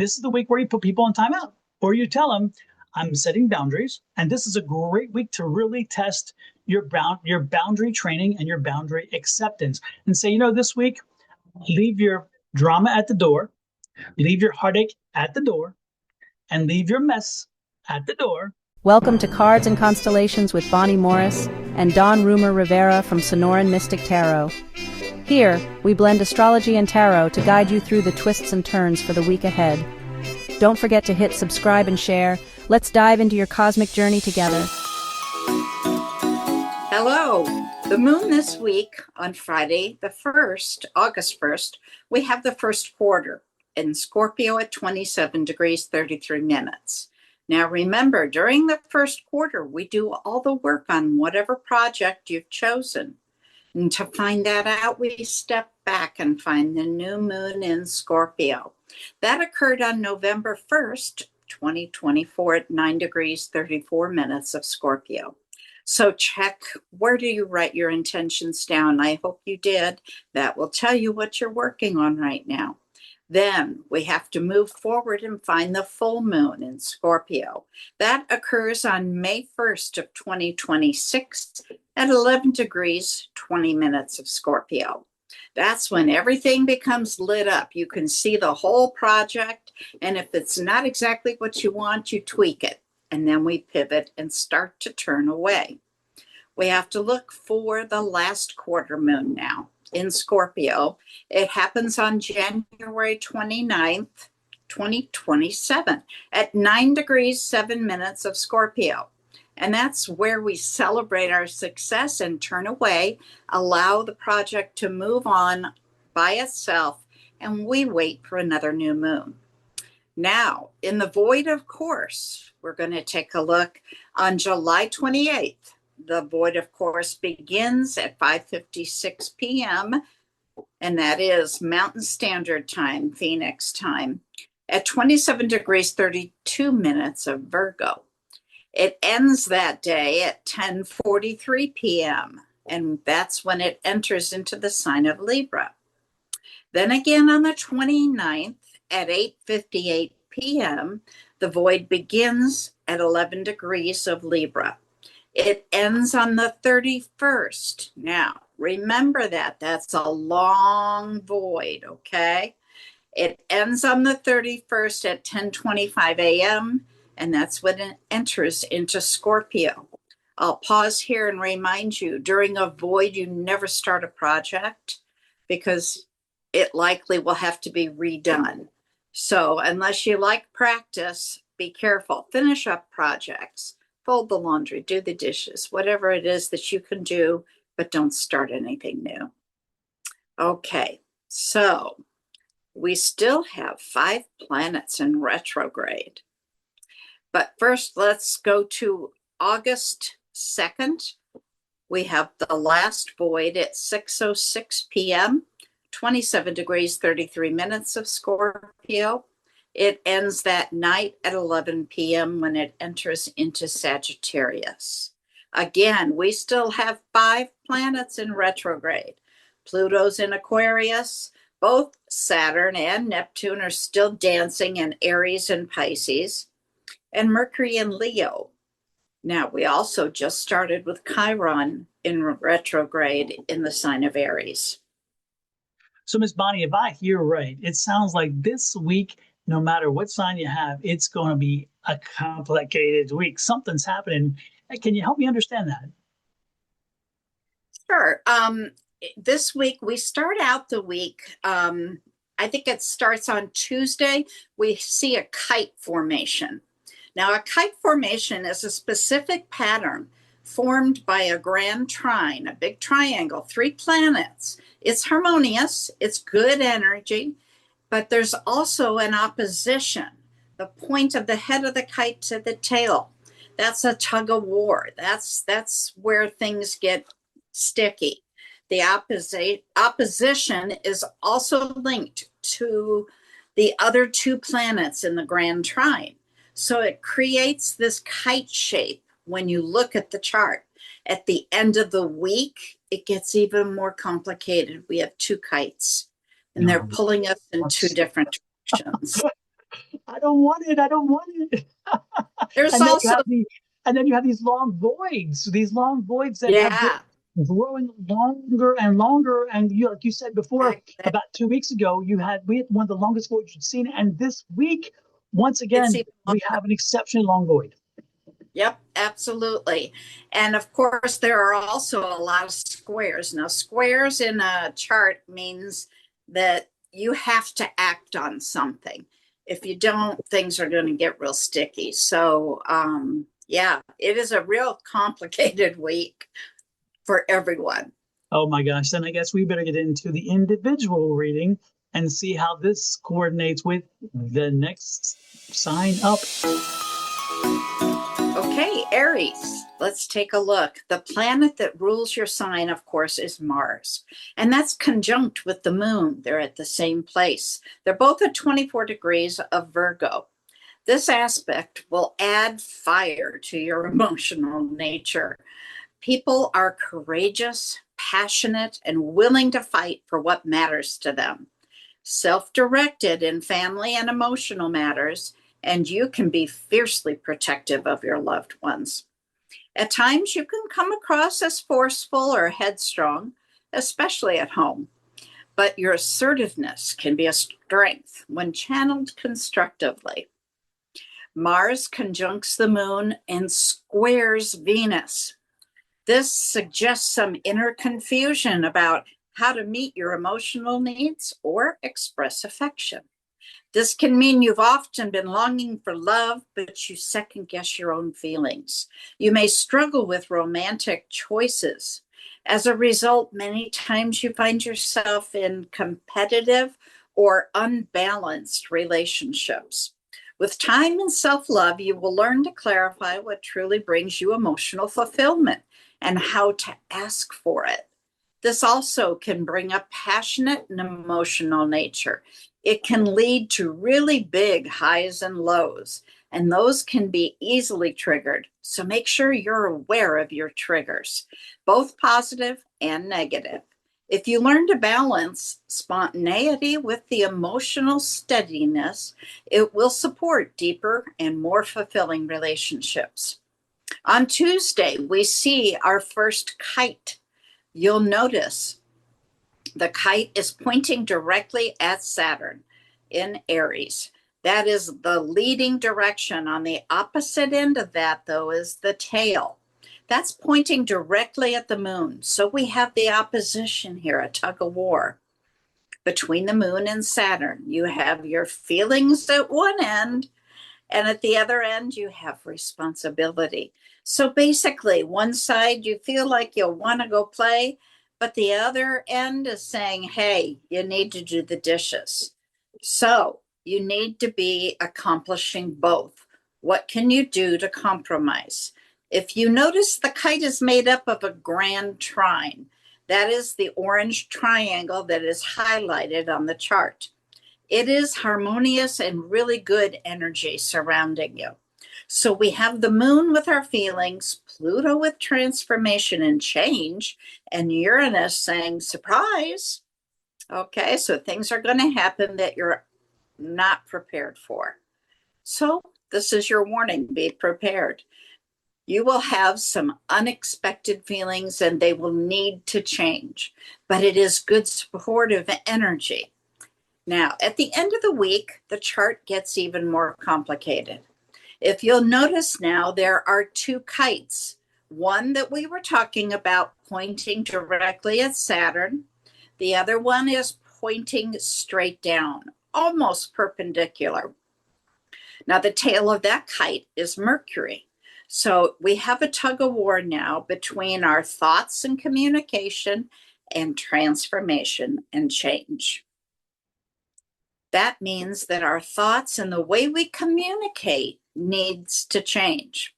This is the week where you put people on timeout, or you tell them, I'm setting boundaries, and this is a great week to really test your boundary training and your boundary acceptance. And say, this week, leave your drama at the door, leave your heartache at the door, and leave your mess at the door. Welcome to Cards and Constellations with Bonnie Morris and Don Rumor Rivera from Sonoran Mystic Tarot. Here, we blend astrology and tarot to guide you through the twists and turns for the week ahead. Don't forget to hit subscribe and share. Let's dive into your cosmic journey together. Hello. The moon this week on Friday, the 1st, August 1st, we have the first quarter in Scorpio at 27 degrees, 33 minutes. Now remember, during the first quarter, we do all the work on whatever project you've chosen. And to find that out, we step back and find the new moon in Scorpio. That occurred on November 1st, 2024 at 9 degrees, 34 minutes of Scorpio. So check, where do you write your intentions down? I hope you did. That will tell you what you're working on right now. Then we have to move forward and find the full moon in Scorpio. That occurs on May 1st of 2026 at 11 degrees, 20 minutes of Scorpio. That's when everything becomes lit up. You can see the whole project, and if it's not exactly what you want, you tweak it. And then we pivot and start to turn away. We have to look for the last quarter moon now in Scorpio. It happens on January 29th, 2027 at 9 degrees, 7 minutes of Scorpio. And that's where we celebrate our success and turn away, allow the project to move on by itself, and we wait for another new moon. Now, in the void, of course, we're going to take a look on July 28th. The void, of course, begins at 5:56 p.m., and that is Mountain Standard Time, Phoenix time, at 27 degrees, 32 minutes of Virgo. It ends that day at 10:43 p.m., and that's when it enters into the sign of Libra. Then again on the 29th at 8:58 p.m., the void begins at 11 degrees of Libra. It ends on the 31st. Now, remember that's a long void, okay? It ends on the 31st at 10:25 a.m., and that's when it enters into Scorpio. I'll pause here and remind you, during a void, you never start a project because it likely will have to be redone. So unless you like practice, be careful. Finish up projects. Fold the laundry, do the dishes, whatever it is that you can do, but don't start anything new. Okay, so we still have 5 planets in retrograde. But first, let's go to August 2nd. We have the last void at 6:06 p.m., 27 degrees, 33 minutes of Scorpio. It ends that night at 11 p.m. when it enters into Sagittarius. Again, we still have 5 planets in retrograde. Pluto's in Aquarius. Both Saturn and Neptune are still dancing in Aries and Pisces. And Mercury in Leo. Now, we also just started with Chiron in retrograde in the sign of Aries. So, Miss Bonnie, if I hear right, it sounds like this week, no matter what sign you have, it's going to be a complicated week. Something's happening. Can you help me understand that? Sure. This week, we start out the week, I think it starts on Tuesday. We see a kite formation. Now, a kite formation is a specific pattern formed by a grand trine, a big triangle, 3 planets. It's harmonious. It's good energy. But there's also an opposition, the point of the head of the kite to the tail. That's a tug of war. That's where things get sticky. The opposition is also linked to the other 2 planets in the grand trine. So it creates this kite shape when you look at the chart. At the end of the week, it gets even more complicated. We have 2 kites. And they're pulling us in 2 different directions. don't want it. I don't want it. There's And then you also, have these long voids that have been yeah, growing longer and longer. And you, like you said before, about 2 weeks ago, we had one of the longest voids you've seen. And this week, once it's again, even we have an exceptionally long void. Yep, absolutely. And of course, there are also a lot of squares. Now, squares in a chart means that you have to act on something. If you don't, things are going to get real sticky. So, yeah, it is a real complicated week for everyone. Oh my gosh. Then I guess we better get into the individual reading and see how this coordinates with the next sign up. Okay, Aries, let's take a look. The planet that rules your sign, of course, is Mars, and that's conjunct with the moon. They're at the same place. They're both at 24 degrees of Virgo. This aspect will add fire to your emotional nature. People are courageous, passionate, and willing to fight for what matters to them. Self-directed in family and emotional matters, and you can be fiercely protective of your loved ones. At times, you can come across as forceful or headstrong, especially at home, but your assertiveness can be a strength when channeled constructively. Mars conjuncts the moon and squares Venus. This suggests some inner confusion about how to meet your emotional needs or express affection. This can mean you've often been longing for love, but you second guess your own feelings. You may struggle with romantic choices. As a result, many times you find yourself in competitive or unbalanced relationships. With time and self-love, you will learn to clarify what truly brings you emotional fulfillment and how to ask for it. This also can bring a passionate and emotional nature. It can lead to really big highs and lows, and those can be easily triggered. So make sure you're aware of your triggers, both positive and negative. If you learn to balance spontaneity with the emotional steadiness, it will support deeper and more fulfilling relationships. On Tuesday, we see our first kite. You'll notice the kite is pointing directly at Saturn in Aries. That is the leading direction. On the opposite end of that, though, is the tail. That's pointing directly at the moon. So we have the opposition here, a tug of war between the moon and Saturn. You have your feelings at one end, and at the other end, you have responsibility. So basically, one side, you feel like you'll want to go play, but the other end is saying, hey, you need to do the dishes. So you need to be accomplishing both. What can you do to compromise? If you notice, the kite is made up of a grand trine. That is the orange triangle that is highlighted on the chart. It is harmonious and really good energy surrounding you. So we have the moon with our feelings, Pluto with transformation and change, and Uranus saying, surprise. Okay, so things are going to happen that you're not prepared for. So this is your warning, be prepared. You will have some unexpected feelings and they will need to change, but it is good supportive energy. Now, at the end of the week, the chart gets even more complicated. If you'll notice now, there are two kites. One that we were talking about pointing directly at Saturn. The other one is pointing straight down, almost perpendicular. Now, the tail of that kite is Mercury. So we have a tug of war now between our thoughts and communication and transformation and change. That means that our thoughts and the way we communicate needs to change.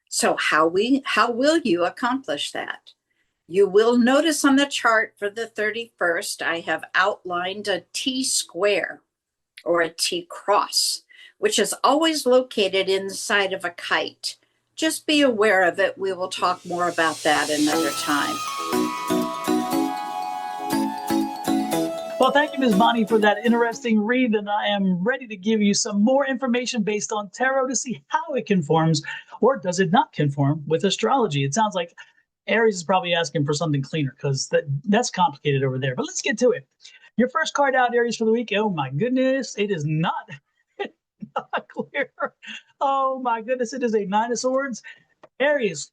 So how will you accomplish that? You will notice on the chart for the 31st, I have outlined a T square or a T cross, which is always located inside of a kite. Just be aware of it. We will talk more about that another time. Well, thank you, Ms. Bonnie, for that interesting read. And I am ready to give you some more information based on tarot to see how it conforms or does it not conform with astrology. It sounds like Aries is probably asking for something cleaner because that's complicated over there. But let's get to it. Your first card out, Aries, for the week. Oh, my goodness. It is not, not clear. Oh, my goodness. It is a Nine of Swords. Aries,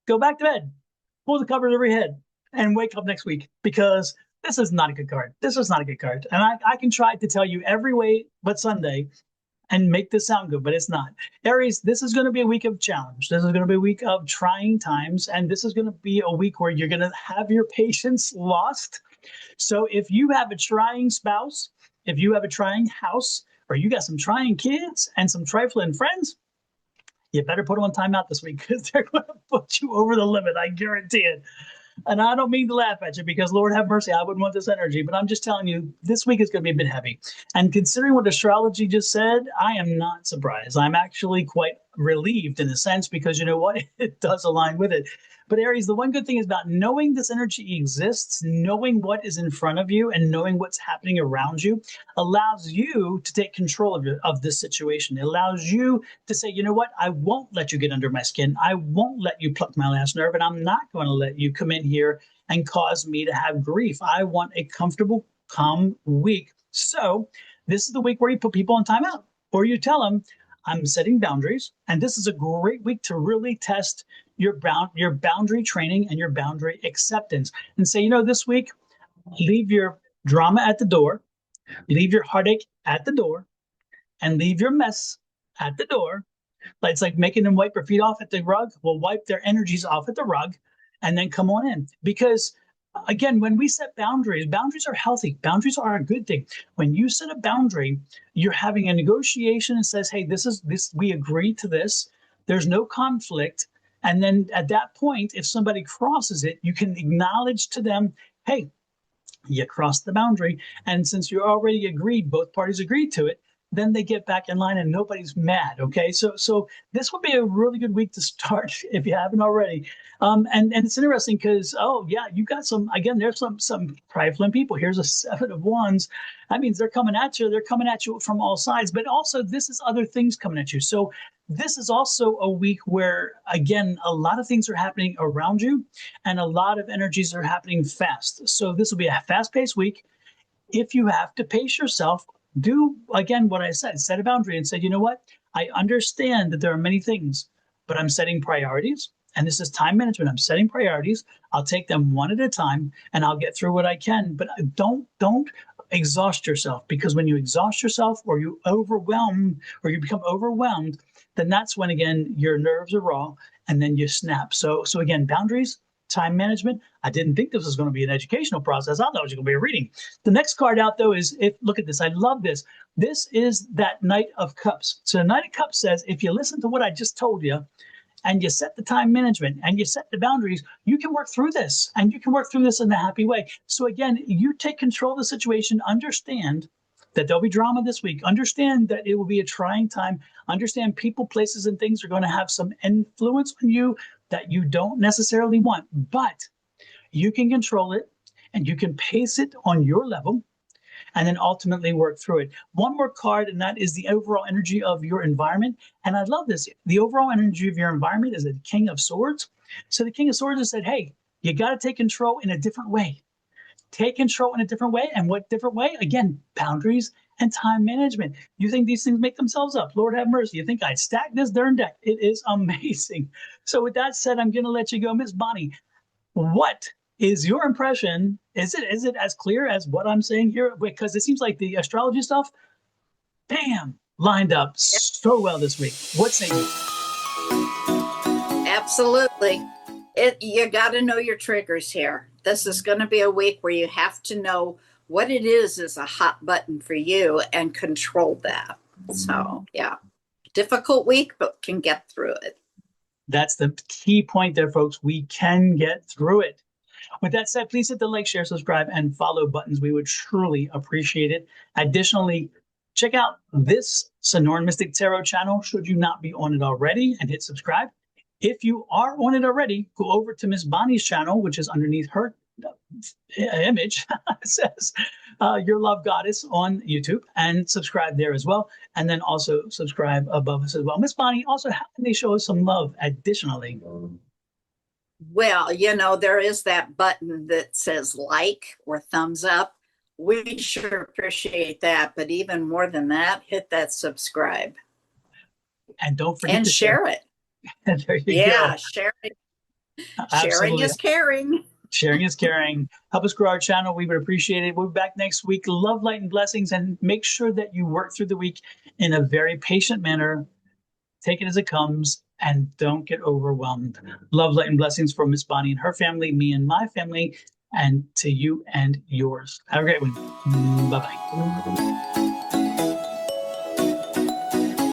go back to bed, pull the covers over your head, and wake up next week because this is not a good card. This is not a good card. And I can try to tell you every way but Sunday and make this sound good, but it's not. Aries, this is going to be a week of challenge. This is going to be a week of trying times. And this is going to be a week where you're going to have your patience lost. So if you have a trying spouse, if you have a trying house, or you got some trying kids and some trifling friends, you better put them on timeout this week because they're going to put you over the limit. I guarantee it. And I don't mean to laugh at you because, Lord have mercy, I wouldn't want this energy. But I'm just telling you, this week is going to be a bit heavy. And considering what astrology just said, I am not surprised. I'm actually quite relieved in a sense because you know what? It does align with it. But Aries, the one good thing is about knowing this energy exists, knowing what is in front of you and knowing what's happening around you allows you to take control of this situation. It allows you to say, you know what? I won't let you get under my skin. I won't let you pluck my last nerve. And I'm not going to let you come in here and cause me to have grief. I want a comfortable, calm week. So this is the week where you put people on timeout or you tell them, I'm setting boundaries. And this is a great week to really test your boundary training and your boundary acceptance and say, you know, this week, leave your drama at the door, leave your heartache at the door, and leave your mess at the door. It's like making them wipe their feet off at the rug. Well, wipe their energies off at the rug and then come on in. Because again, when we set boundaries, boundaries are healthy. Boundaries are a good thing. When you set a boundary, you're having a negotiation and says, hey, we agree to this. There's no conflict. And then at that point, if somebody crosses it, you can acknowledge to them, hey, you crossed the boundary. And since you already agreed, both parties agreed to it, then they get back in line and nobody's mad. Okay. So this would be a really good week to start if you haven't already. And it's interesting because, oh yeah, you got there's some trifling people. Here's a 7 of Wands. That means they're coming at you. They're coming at you from all sides, but also this is other things coming at you. So this is also a week where, again, a lot of things are happening around you and a lot of energies are happening fast. So this will be a fast-paced week. If you have to pace yourself, do, again, what I said, set a boundary and say, you know what? I understand that there are many things, but I'm setting priorities. And this is time management. I'm setting priorities. I'll take them one at a time and I'll get through what I can. But don't exhaust yourself, because when you exhaust yourself or you become overwhelmed, then that's when, again, your nerves are raw and then you snap. So again, boundaries, time management. I didn't think this was going to be an educational process. I thought it was going to be a reading. The next card out, though, look at this. I love this. This is that Knight of Cups. So the Knight of Cups says, if you listen to what I just told you, and you set the time management and you set the boundaries, you can work through this and you can work through this in a happy way. So again, you take control of the situation, understand that there'll be drama this week, understand that it will be a trying time, understand people, places, and things are going to have some influence on you that you don't necessarily want, but you can control it and you can pace it on your level and then ultimately work through it. One more card, and that is the overall energy of your environment. And I love this. The overall energy of your environment is the King of Swords. So the King of Swords has said, hey, you got to take control in a different way. Take control in a different way. And what different way? Again, boundaries and time management. You think these things make themselves up? Lord have mercy. You think I'd stack this darn deck? It is amazing. So with that said, I'm going to let you go. Miss Bonnie, what is your impression? Is it as clear as what I'm saying here? Because it seems like the astrology stuff, bam, lined up so well this week. What say you? Absolutely. You got to know your triggers here. This is going to be a week where you have to know what it is a hot button for you and control that. So, yeah, difficult week, but can get through it. That's the key point there, folks. We can get through it. With that said, please hit the like, share, subscribe, and follow buttons. We would truly appreciate it. Additionally, check out this Sonoran Mystic Tarot channel, should you not be on it already, and hit subscribe. If you are on it already, go over to Miss Bonnie's channel, which is underneath her image. It says Your Love Goddess on YouTube, and subscribe there as well. And then also subscribe above us as well. Miss Bonnie, also, how can they show us some love additionally? Well, there is that button that says like or thumbs up. We sure appreciate that. But even more than that, hit that subscribe. And don't forget to share it. And there you go. Sharing is caring. Sharing is caring. Help us grow our channel. We would appreciate it. We'll be back next week. Love, light, and blessings. And make sure that you work through the week in a very patient manner. Take it as it comes and don't get overwhelmed. Love, light, and blessings from Miss Bonnie and her family, me and my family, and to you and yours. Have a great one. Bye-bye.